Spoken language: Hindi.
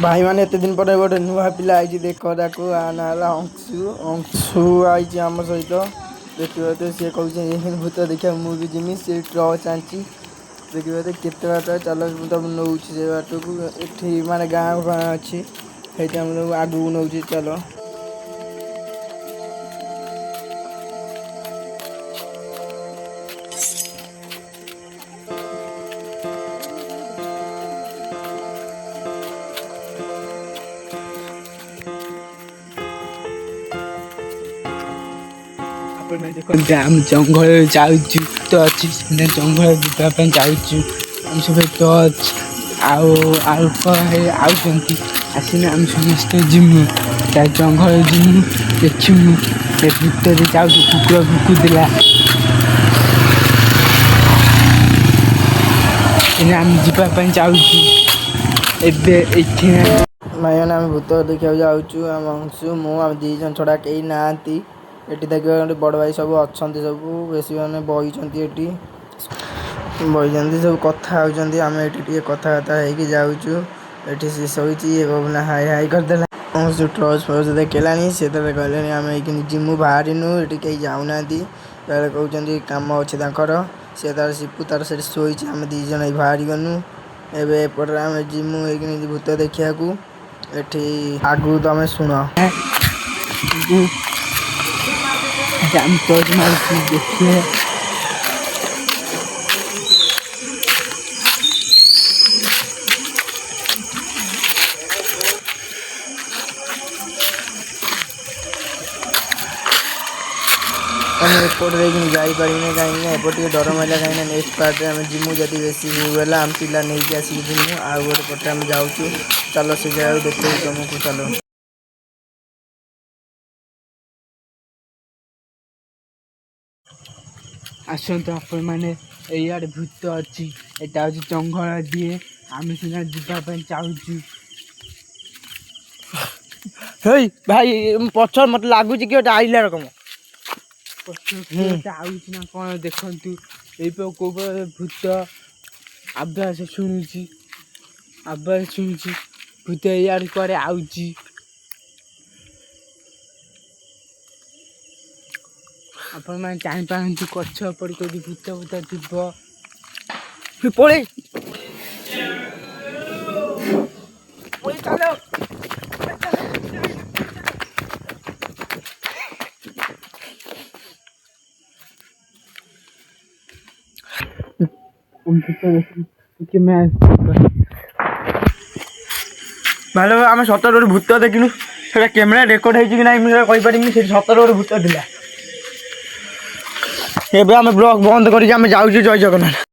भाई मैंने एत दिन पर गोटे नुआ पिला आई देख ताको ना अंशु अंशु आई आम सहित देखिए तो सी कह भूत देखा मुझे जिमी सी ट्रच आनी देखिए केते बाट चल तुम नौ से बाट को ये माने गाँ गाँ अच्छी आगू नौ चल देखते आम जंगल जाऊँ तो अच्छी जंगल जावाई जाऊँ आम सब टच आउंट आसने आम समस्त जिमु जंगल जिमु देखमु भीतर जाऊँ कुकुर भुकुला आम जावाई जाऊँ भाई मैंने आम भूत देखा जाऊँ आम अंशु मुझे दी जन छड़ा कहीं ना ये देखिए बड़ भाई सब अच्छा सब बेसी मैंने बही बही सब कथा आम ये कथबार्ता हो जाऊँ ये सी शोची ये कहना हाई हाई करदे ट्रच फ्रच देखला से कहले आम जिमु बाहर ये कहीं जाऊना कहते कम अच्छे सी तार सीपू तार से शोई आम दीज बाहरी गनु एपटे आम जिमु भूत देखा ये आगू तुम शुण आम टच मार देखिए एपट जापर कहीं एपटे डर मारा कहीं नेक्स्ट पार्ट में जिमु जब बेसी है आम पिला नहीं आसिक जिमु आउ गोटे पटे आम जाऊँ चलो से जगह देखते तुमको चलो आसतु आपण मैंने यार भूत अच्छी यहाँ हूँ जंगल दिए आम सीना जावाई चाहूँ भाई पचर मत लगुच कि आइला रकम ना कौन देखु ये कौ भूत आवाज शुणुची भूत यार कड़े आउची आपण मैंने जापारती गछ पड़ी कौटी भूत भूत थी पड़े भाई आम सतर गोटे भूत देखनु से कैमेरा रेकर्ड होगी ना मुझे कहीपरि से सतर गोटे भूत था एवं आम ब्लॉग बंद कर जाऊँ जय जगन्नाथ।